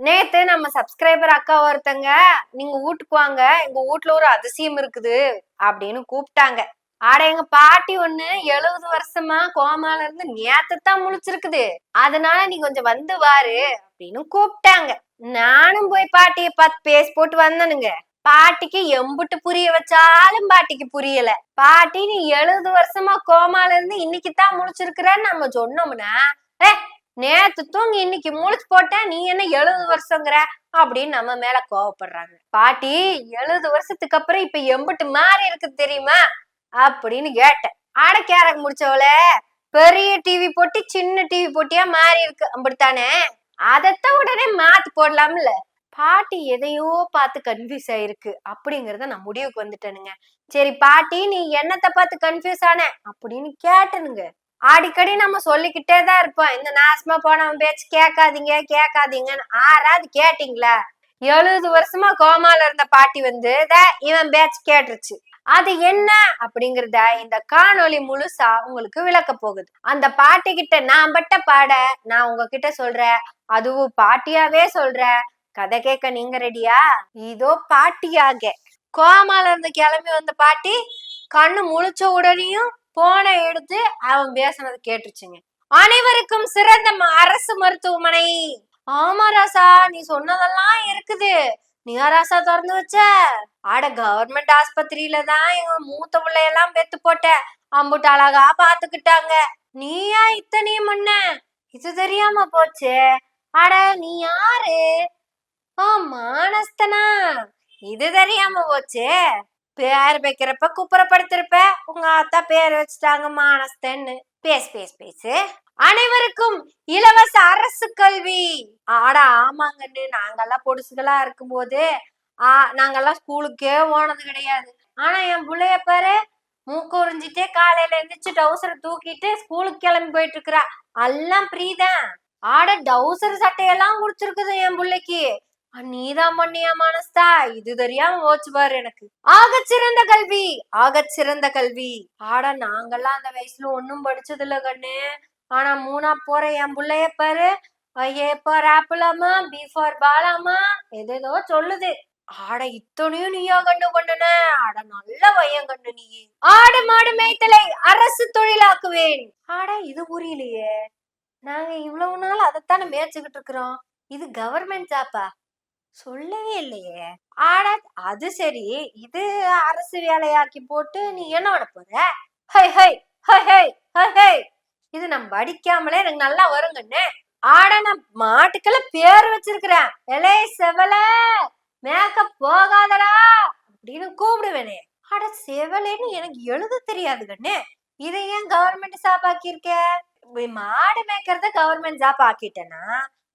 நேத்து நம்ம சப்ஸ்கிரைபர் அக்கா ஒருத்தங்க நீங்க வீட்டுக்கு வாங்க, எங்க வீட்டுல ஒரு அதிசயம் இருக்குது அப்படின்னு கூப்பிட்டாங்க. ஆட எங்க பாட்டி ஒண்ணு 70 வருஷமா கோமால இருந்து நேத்து தான் முழிச்சிருக்குது. அதனால நீ கொஞ்சம் வந்து வாரு அப்படின்னு கூப்பிட்டாங்க. நானும் போய் பாட்டிய பார்த்து பேசி போட்டு வந்தனுங்க. பாட்டிக்கு எம்புட்டு புரிய வச்சாலும் பாட்டிக்கு புரியல. பாட்டி நீ 70 வருஷமா கோமால இருந்து இன்னைக்கு தான் முழிச்சிருக்கிறன்னு நம்ம சொன்னோம்னா, நேத்து தூங்கி இன்னைக்கு முழிச்சு போட்ட நீ என்ன 70 வருஷங்கிற அப்படின்னு நம்ம மேல கோவப்படுறாங்க. பாட்டி 70 வருஷத்துக்கு அப்புறம் இப்ப எம்புட்டு மாறி இருக்கு தெரியுமா அப்படின்னு கேட்டேன். கேரக்கு முடிச்சவள பெரிய டிவி போட்டி சின்ன டிவி போட்டியா மாறி இருக்கு அப்படித்தானே, அதத்தான் உடனே மாத்து போடலாம்ல. பாட்டி எதையோ பார்த்து கன்ஃபியூஸ் ஆயிருக்கு அப்படிங்கறத நான் முடிவுக்கு வந்துட்டேனுங்க. சரி பாட்டி நீ என்னத்தை பார்த்து கன்ஃபியூஸ் ஆன அப்படின்னு கேட்டனுங்க. அடிக்கடி நம்ம சொல்லிக்கிட்டே தான் இருப்போம், இந்த நாசமா போனவன் பேச்சு கேட்காதீங்க கேட்காதீங்கன்னு. ஆறாவது கேட்டீங்களா? 70 வருஷமா கோமால இருந்த பாட்டி வந்து இவன் பேச்சு கேட்டுருச்சு. அது என்ன அப்படிங்கறத இந்த காணொளி முழுசா உங்களுக்கு விளக்க போகுது. அந்த பாட்டி கிட்ட நான் பட்ட பாட நான் உங்ககிட்ட சொல்றேன், அதுவும் பாட்டியாவே சொல்றேன். கதை கேட்க நீங்க ரெடியா? இதோ பாட்டியாக. கோமால இருந்து கிளம்பி வந்த பாட்டி கண்ணு முழிச்ச உடனேயும் போனை எடுத்து அவன் பேசினது கேட்டுருச்சுங்க. அனைவருக்கும் சிறந்த அரசு மருத்துவமனை. ஆமா ராசா, நீ சொன்னதெல்லாம் இருக்குது. நீயா ராசா திறந்து வச்ச? கவர்மெண்ட் ஆஸ்பத்திரியில தான் எங்க மூத்த பிள்ளையெல்லாம் பெத்து போட்ட. அம்புட்டு அழகா பாத்துக்கிட்டாங்க. நீயா இத்தனையும் பண்ண? இது தெரியாம போச்சு. நீ யாரு? மானஸ்தனா? இது தெரியாம போச்சு. பேர் வைக்கிறப்ப குப்புறப்படுத்திருப்ப, உங்க அத்தா பேர் வச்சுட்டாங்க மானஸ்தன்னு. பேசு. அனைவருக்கும் இலவச அரசு கல்வி. ஆமாங்கன்னு நாங்கெல்லாம் பொடுசுகளா இருக்கும் போது நாங்கெல்லாம் ஸ்கூலுக்கே போனது கிடையாது. ஆனா என் பிள்ளைய பாரு, மூக்கு உறிஞ்சிட்டே காலையில எழுந்திரிச்சு டவுசரை தூக்கிட்டு ஸ்கூலுக்கு கிளம்பி போயிட்டு இருக்கிறா. எல்லாம் ஃப்ரீதான். டவுசர் சட்டையெல்லாம் குடிச்சிருக்குது என் பிள்ளைக்கு. நீதான் பண்ணியா மானஸ்தா? இது தெரியாம போச்சு பாரு எனக்கு. ஆகச்சிறந்த கல்வி. நாங்கெல்லாம் அந்த வயசுல ஒன்னும் படிச்சது இல்ல கண்ணு. ஆனா 3ஆம் போற என் பிள்ளைய பாரு, ஏ ஃபார் ஆப்பிளாமா, பி ஃபார் பாலாமா, ஏதேதோ சொல்லுது. இத்தனையும் நீயா கண்டு கொண்டன? நல்ல பையன் கண்டு நீ. ஆடு மாடு மேய்த்தலை அரசு தொழிலாக்குவேன். இது புரியலையே. நாங்க இவ்வளவு நாள் அதைத்தானே மேய்ச்சிக்கிட்டு இருக்கிறோம். இது கவர்மெண்ட் ஜாப்பா? சொல்லவே இல்லையே. அது சரி, இது அரசு வேலையாக்கி போட்டு நீ என்ன பண்ண போற? இது நம்ம படிக்காமலே எனக்கு நல்லா வருங்கன்னு. நான் மாட்டுக்கெல்லாம் பேர் வச்சிருக்கிறேன். எலே செவல மேக்கப் போகாதடா அப்படின்னு கூப்பிடுவேனே. செவலேன்னு எனக்கு எழுத தெரியாது கண்ணு. இதை ஏன் கவர்மெண்ட் ஜாப் ஆக்கியிருக்க? மாடு மேய்க்கிறத கவர்மெண்ட் ஜாப் ஆக்கிட்டேன்னா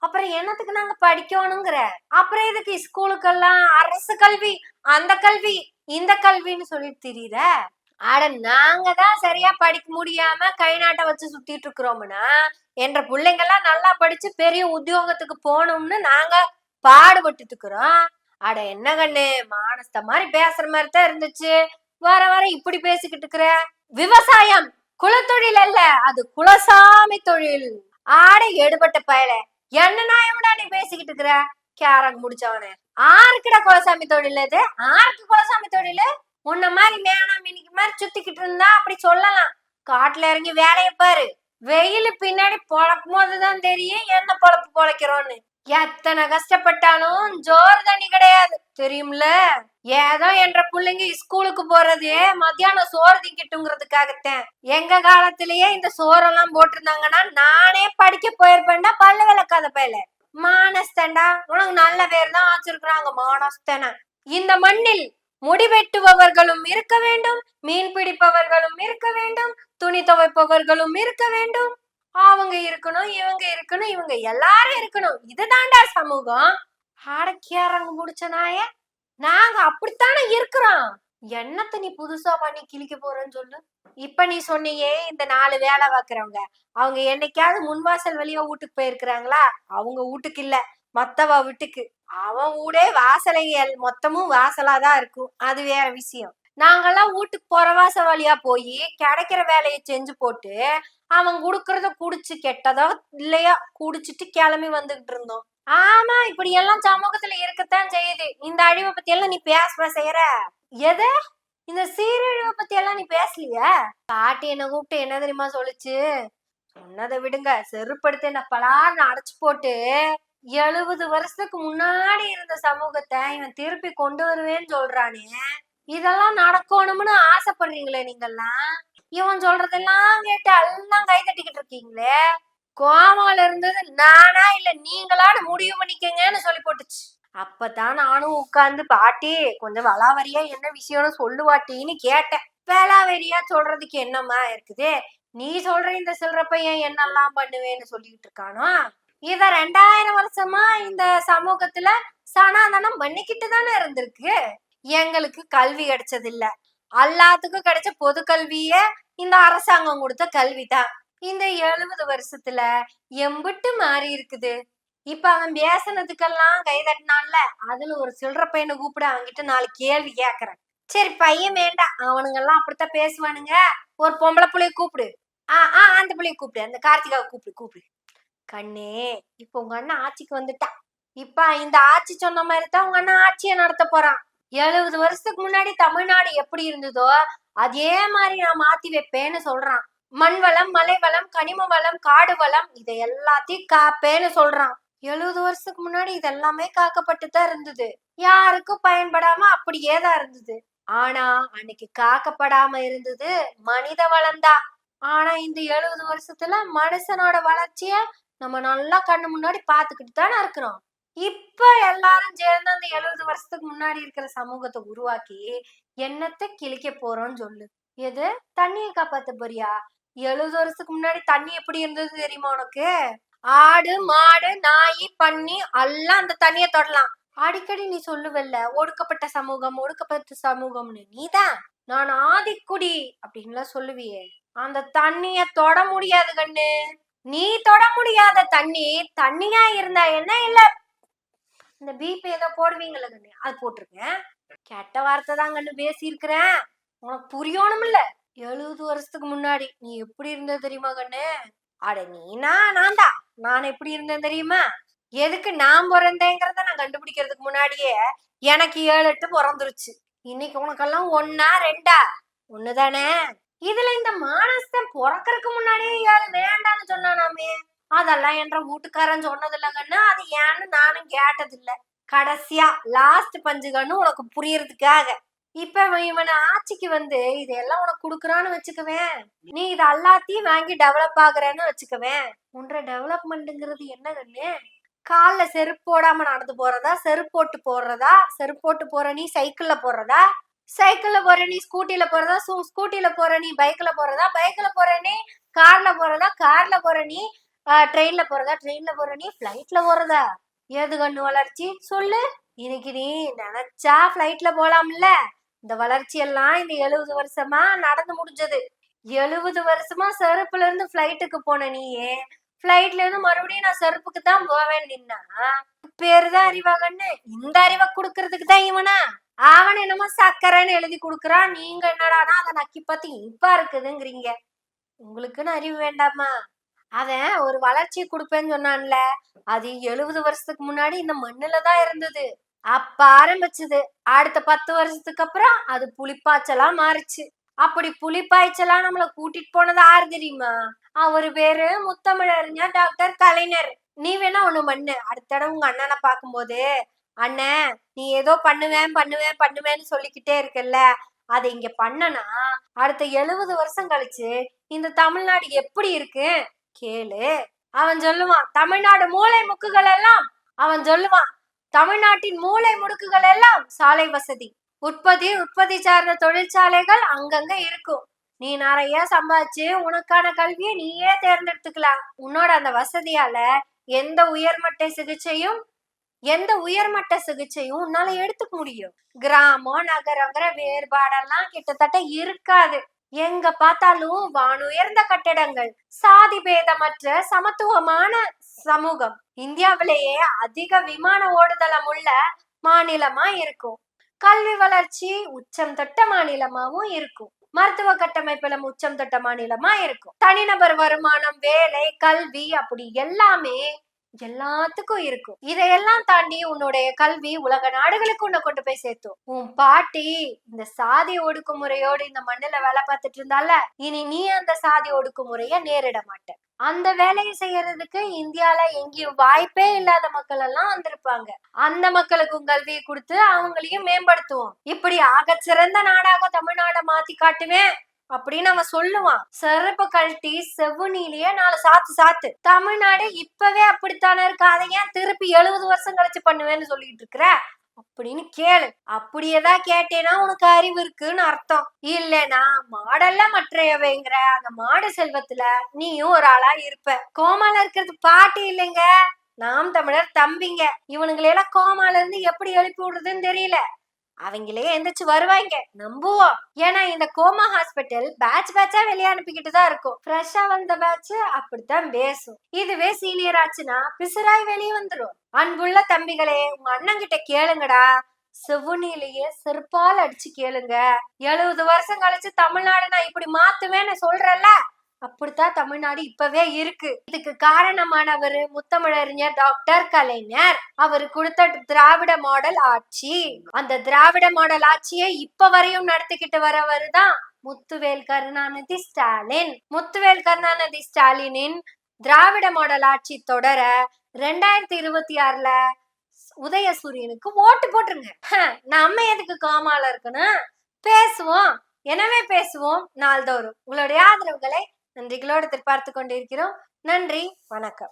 அப்புறம் என்னத்துக்கு நாங்க படிக்கணுங்கிற? அப்புறம் இதுக்கு ஸ்கூலுக்கெல்லாம் அரசு கல்வி, அந்த கல்வி, இந்த கல்வின்னு சொல்லிட்டு தெரியுற. நாங்க தான் சரியா படிக்க முடியாம கை நாட்டை வச்சு சுத்திட்டு இருக்கிறோம்னா, என்ற பிள்ளைங்கெல்லாம் நல்லா படிச்சு பெரிய உத்தியோகத்துக்கு போகணும்னு நாங்க பாடுபட்டு இருக்கிறோம். என்ன கண்ணு, மானஸ்த மாதிரி பேசுற மாதிரி தான் இருந்துச்சு. வர வர இப்படி பேசிக்கிட்டு இருக்கிற. விவசாயம் குலத்தொழில் அல்ல, அது குலசாமி தொழில். எடுபட்ட பயல, என்ன நாயம்டா நீ பேசிக்கிட்டு இருக்கிற? கேரக் முடிச்சவனே. ஆருக்குடா குலசாமி தொழில்? இது ஆருக்கு குலசாமி தொழில்? உன்ன மாதிரி மேனா மினிக்கு மாதிரி சுத்திக்கிட்டு இருந்தா அப்படி சொல்லலாம். காட்டுல இறங்கி வேலைய பாரு. வெயில் பின்னாடி பொழக்கும் போதுதான் தெரியும் என்ன பொழப்பு பொழைக்கிறோன்னு. எத்தனை கஷ்டப்பட்டாலும் ஜோறு தண்ணி கிடையாது தெரியும்ல. ஏதோ என்ற பிள்ளைங்க ஸ்கூலுக்கு போறது மத்தியானம் சோறு திங்கிட்டுங்கிறதுக்காகத்தான். எங்க காலத்திலேயே இந்த சோறெல்லாம் போட்டிருந்தாங்கன்னா நானே படிக்க போயிருப்பேன்டா. பல்ல விளக்காத பையல. மானஸ்தண்டா, உனக்கு நல்ல பேர் தான் வச்சிருக்கிறாங்க மானஸ்தன. இந்த மண்ணில் முடிவெட்டுபவர்களும் இருக்க வேண்டும், மீன் பிடிப்பவர்களும் இருக்க வேண்டும், துணி துவைப்பவர்களும் இருக்க வேண்டும். அவங்க இருக்கணும், இவங்க இருக்கணும், இவங்க எல்லாரும் இருக்கணும். இதுதான்டா சமூகம். கேரங்க முடிச்ச நாய, நாங்க அப்படித்தானே இருக்கிறோம். என்னத்த நீ புதுசா பண்ணி கிழிக்க போறேன்னு சொல்லு. இப்ப நீ சொன்னியே இந்த 4 வேலை பாக்குறவங்க, அவங்க என்னைக்காவது முன்வாசல் வழியா வீட்டுக்கு போயிருக்கிறாங்களா? அவங்க வீட்டுக்கு இல்ல, மத்தவ வீட்டுக்கு. அவன் வீடே வாசலை மொத்தமும் வாசலாதான் இருக்கும், அது வேற விஷயம். நாங்கெல்லாம் வீட்டுக்கு புறவாச வழியா போய் கிடைக்கிற வேலையை செஞ்சு போட்டு அவன் குடுக்கறத குடிச்சு கெட்டதோ இல்லையா குடிச்சிட்டு கிளம்பி வந்துகிட்டு இருந்தோம். ஆமா, இப்படி எல்லாம் சமூகத்துல இருக்கத்தான் செய்யுது. இந்த அழிவை பத்தி எல்லாம் நீ பேச செய்யற எது? இந்த சீரழிவை பத்தி எல்லாம் நீ பேசலையா? பாட்டி என்ன கூப்பிட்டு என்ன தெரியுமா சொல்லுச்சு? சொன்னதை விடுங்க, செருப்படுத்து என்ன பலார்னு அடைச்சு போட்டு 70 வருஷத்துக்கு முன்னாடி இருந்த சமூகத்தை இவன் திருப்பி கொண்டு வருவேன்னு சொல்றானே. இதெல்லாம் நடக்கணும்னு ஆசைப்படுறீங்களே நீங்கெல்லாம். இவன் சொல்றதெல்லாம் கேட்டு எல்லாம் கை தட்டிக்கிட்டு இருக்கீங்களே. கோமால இருந்தது நானா இல்ல நீங்களான்னு முடிவு பண்ணிக்கங்கன்னு சொல்லி போட்டுச்சு. அப்பதான் நானும் உட்கார்ந்து பாட்டி கொஞ்சம் வளாவரியா என்ன விஷயம்னு சொல்லுவாட்டின்னு கேட்டேன். வேளாவரியா சொல்றதுக்கு என்னம்மா இருக்குது? நீ சொல்ற இந்த சில்லற பையன் என்னெல்லாம் பண்ணுவேன்னு சொல்லிட்டு இருக்கானோ. இத 2000 வருஷமா இந்த சமூகத்துல சனாதனம் பண்ணிக்கிட்டு தானே இருந்திருக்கு. எங்களுக்கு கல்வி கிடைச்சது இல்ல. எல்லாத்துக்கும் கிடைச்ச பொது கல்விய இந்த அரசாங்கம் கொடுத்த கல்விதான். இந்த 70 வருஷத்துல எம்பிட்டு மாறி இருக்குது. இப்ப அவன் பேசினதுக்கெல்லாம் கை தட்டினான்ல, அதுல ஒரு சில்லற பையனை கூப்பிட அவன்கிட்ட 4 கேள்வி கேக்குறேன். சரி பையன் வேண்டாம், அவனுங்க எல்லாம் அப்படித்தான் பேசுவானுங்க. ஒரு பொம்பளை புள்ளைய கூப்பிடு. அந்த புள்ளைய கூப்பிடு, அந்த கார்த்திகாவை கூப்பிடு. கண்ணே, இப்ப உங்க அண்ணன் ஆட்சிக்கு வந்துட்டா. இப்ப இந்த ஆட்சி சொன்ன மாதிரி தான் உங்க அண்ணன் ஆட்சியை நடத்த போறான். 70 வருஷத்துக்கு முன்னாடி தமிழ்நாடு எப்படி இருந்ததோ அதே மாதிரி நான் மாத்தி வைப்பேன்னு சொல்றான். மண் வளம், மலை வளம், கனிம வளம், காடு வளம் இதை எல்லாத்தையும் காப்பேன்னு சொல்றான். 70 வருஷத்துக்கு முன்னாடி இதெல்லாமே காக்கப்பட்டுதான் இருந்தது. யாருக்கும் பயன்படாம அப்படியே தான் இருந்தது. ஆனா அன்னைக்கு காக்கப்படாம இருந்தது மனித வளம்தான். ஆனா இந்த 70 வருஷத்துல மனுஷனோட வளர்ச்சிய நம்ம நல்லா கண்ணு முன்னாடி பாத்துக்கிட்டு தானே இருக்கிறோம். இப்ப எல்லாரும் சேர்ந்து அந்த 70 வருஷத்துக்கு முன்னாடி இருக்கிற சமூகத்தை உருவாக்கி என்னத்தை கிழிக்க போறோம்னு சொல்லு. எது? தண்ணியை காப்பாத்த போறியா? 70 வருஷத்துக்கு முன்னாடி தண்ணி எப்படி இருந்தது தெரியுமா உனக்கு? ஆடு, மாடு, நாய், பன்னி எல்லாம் அந்த தண்ணியை தொடலாம். அடிக்கடி நீ சொல்லுவல்ல ஒடுக்கப்பட்ட சமூகம்னு. நீதான் நான் ஆதிக்குடி அப்படின்லாம் சொல்லுவியே. அந்த தண்ணிய தொட முடியாது கண்ணு. நீ தொட முடியாத தண்ணி தண்ணியா இருந்தா என்ன? இல்ல இந்த பிபி ஏதோ போடுவீங்களா கண்ணு, அது போட்டிருக்கேன். கெட்ட வார்த்தை தான் கண்ணு பேசியிருக்கிறேன். உனக்கு புரியணும்ல. 70 வருஷத்துக்கு முன்னாடி நீ எப்படி இருந்த தெரியுமா கண்ணு? அட நான் தான். நான் எப்படி இருந்தேன் தெரியுமா? எதுக்கு நான் பிறந்தேங்கிறத நான் கண்டுபிடிக்கிறதுக்கு முன்னாடியே எனக்கு 7-8 பிறந்துருச்சு. இன்னைக்கு உனக்கெல்லாம் 1-ஆ 2-ஆ? 1 தானே. இதுல இந்த மானஸ்தன் பிறக்கறதுக்கு முன்னாடியே 7 வேண்டான்னு சொன்னானாமே. அதெல்லாம் என்ற வீட்டுக்காரன் சொன்னது இல்ல கண்ணு. அது ஏன்னு நானும் கேட்டது இல்ல. கடைசியா லாஸ்ட் பஞ்சு கண்ணு உனக்கு புரியறதுக்காக இப்ப இவனை ஆட்சிக்கு வந்து இதெல்லாம் உனக்கு குடுக்குறான்னு வச்சுக்குவேன். நீ இது எல்லாத்தையும் வாங்கி டெவலப் ஆகுறேன்னு வச்சுக்குவேன். உன்ற டெவலப்மெண்ட்ங்கிறது என்ன கண்ணு? கால்ல செருப்பு போடாம நடந்து போறதா? செருப்பு போட்டு போடுறதா? செருப்பு போட்டு போற நீ சைக்கிள்ல போறதா? சைக்கிள்ல போற நீ ஸ்கூட்டில போறதா? ஸ்கூட்டில போற நீ பைக்ல போறதா? பைக்ல போற நீ கார்ல போறதா? கார்ல போற நீ ட்ரெயின்ல போறதா? ட்ரெயின்ல போற நீ பிளைட்ல போறதா? ஏது கண்ணு வளர்ச்சி சொல்லு. இன்னைக்கு நீ நினைச்சா பிளைட்ல போலாம்ல. இந்த வளர்ச்சி எல்லாம் இந்த 70 வருஷமா நடந்து முடிஞ்சது. 70 வருஷமா செருப்புல இருந்து பிளைட்டுக்கு போன நீயே பிளைட்ல இருந்து மறுபடியும் நான் செருப்புக்கு தான் போவேன் நின்னா பேருதான் அறிவா கண்ணு? இந்த அறிவை குடுக்கறதுக்கு தான் இவனா? அவன் என்னமோ சக்கரைன்னு எழுதி குடுக்கறான். நீங்க என்னடானா அதை நக்கி பார்த்து இப்ப இருக்குதுங்கிறீங்க. உங்களுக்குன்னு அறிவு வேண்டாமா? அவன் ஒரு வளர்ச்சி கொடுப்பேன்னு சொன்னான்ல, அது 70 வருஷத்துக்கு முன்னாடி இந்த மண்ணுலதான் இருந்தது. அப்ப ஆரம்பிச்சது. அடுத்த 10 வருஷத்துக்கு அப்புறம் அது புலிப்பாய்ச்சலா மாறுச்சு. அப்படி புலிப்பாய்ச்சலா நம்மள கூட்டிட்டு போனது யாரு தெரியுமா? அவரு பேரு முத்தமிழறிஞர் டாக்டர் கலைஞர். நீ வேணா ஒண்ணு பண்ணு. அடுத்த தடவை உங்க அண்ணனை பார்க்கும்போது, அண்ணன் நீ ஏதோ பண்ணுவேன்னு சொல்லிக்கிட்டே இருக்கல்ல, அதை இங்க பண்ணனா அடுத்த 70 வருஷம் கழிச்சு இந்த தமிழ்நாடு எப்படி இருக்கு கேளு. அவன் சொல்லுவான் தமிழ்நாடு மூளை முக்குகள் எல்லாம். அவன் சொல்லுவான் தமிழ்நாட்டின் மூளை முடுக்குகள் எல்லாம் சாலை வசதி, உற்பத்தி சார்ந்த தொழிற்சாலைகள் அங்கங்க இருக்கும். நீ நிறைய சம்பாதிச்சு உனக்கான கல்வியை நீயே தேர்ந்தெடுத்துக்கலாம். உன்னோட அந்த வசதியால எந்த உயர்மட்ட சிகிச்சையும் உன்னால எடுத்துக்க முடியும். கிராமம் நகரங்கிற வேறுபாடெல்லாம் கிட்டத்தட்ட இருக்காது. எங்க பார்த்தாலும் வானுயர்ந்த கட்டடங்கள், சாதி பேதமற்ற சமத்துவமான சமூகம். இந்தியாவிலேயே அதிக விமான ஓடுதளம் உள்ள மாநிலமா இருக்கும். கல்வி வளர்ச்சி உச்சம் தொட்ட மாநிலமாவும் இருக்கும். மருத்துவ கட்டமைப்புல உச்சம் தொட்ட மாநிலமா இருக்கும். தனிநபர் வருமானம், வேலை, கல்வி அப்படி எல்லாமே எல்லாத்துக்கும் இருக்கும். இதையெல்லாம் தாண்டி உன்னுடைய கல்வி உலக நாடுகளுக்கு உன்னை கொண்டு போய் சேர்த்தும். உன் பாட்டி இந்த சாதி ஒடுக்குமுறையோடு இந்த மண்ணுல வேலை பார்த்துட்டு இருந்தால, இனி நீ அந்த சாதி ஒடுக்குமுறைய நேரிட மாட்ட. அந்த வேலையை செய்யறதுக்கு இந்தியால எங்கேயும் வாய்ப்பே இல்லாத மக்கள் எல்லாம் வந்திருப்பாங்க. அந்த மக்களுக்கும் கல்வியை கொடுத்து அவங்களையும் மேம்படுத்துவோம். இப்படி ஆகச்சிறந்த நாடாக தமிழ்நாட மாத்தி காட்டுவேன் அப்படின்னு அவன் சொல்லுவான். செருப்பு கழட்டி செவ்வுனிலேயே 4 சாத்து. தமிழ்நாடு இப்பவே அப்படித்தானே இருக்கு, அதை ஏன் திருப்பி 70 வருஷம் கழிச்சு பண்ணுவேன்னு சொல்லிட்டு இருக்கிற அப்படின்னு கேளு. அப்படியேதான் கேட்டேன்னா உனக்கு அறிவு இருக்குன்னு அர்த்தம். இல்லைன்னா மாடல்ல மற்றையவைங்கிற அந்த மாடு செல்வத்துல நீயும் ஒரு ஆளா இருப்ப. கோமால இருக்கிறது பாட்டி இல்லைங்க, நாம் தமிழர் தம்பிங்க. இவனுங்களெல்லாம் கோமால இருந்து எப்படி எழுப்பி விடுறதுன்னு தெரியல. அவங்களே எந்திரிச்சு வருவாங்க, நம்புவோம். ஏன்னா இந்த கோமா ஹாஸ்பிட்டல் பேட்சா வெளியே அனுப்பிக்கிட்டு தான் இருக்கும். ஃப்ரெஷ்ஷா வந்த பேட்ச் அப்படித்தான் பேசும். இதுவே சீனியர் ஆச்சுன்னா பிசுராய் வெளியே வந்துடும். அன்புள்ள தம்பிகளே, உங்க அண்ணன் கிட்ட கேளுங்கடா, செவ்வுனிலேயே செருப்பால் அடிச்சு கேளுங்க. 70 வருஷம் கழிச்சு தமிழ்நாடு நான் இப்படி மாத்துவேன்னு சொல்றேன்ல, அப்படித்தான் தமிழ்நாடு இப்பவே இருக்கு. இதுக்கு காரணமானவர் முத்தமிழறிஞர் டாக்டர் கலைஞர். அவர் கொடுத்த திராவிட மாடல் ஆட்சி. அந்த திராவிட மாடல் ஆட்சியை இப்ப வரையும் நடத்திக்கிட்டு வரவர் தான் முத்துவேல் கருணாநிதி ஸ்டாலின். முத்துவேல் கருணாநிதி ஸ்டாலினின் திராவிட மாடல் ஆட்சி தொடர 2026ல உதயசூரியனுக்கு ஓட்டு போட்டுருங்க. நம்ம எதுக்கு காமால இருக்கணும், பேசுவோம். எனவே பேசுவோம் நாள்தோறும். உங்களுடைய ஆதரவுகளை நன்றிகளோடு எதிர்பார்த்து கொண்டிருக்கிறோம். நன்றி, வணக்கம்.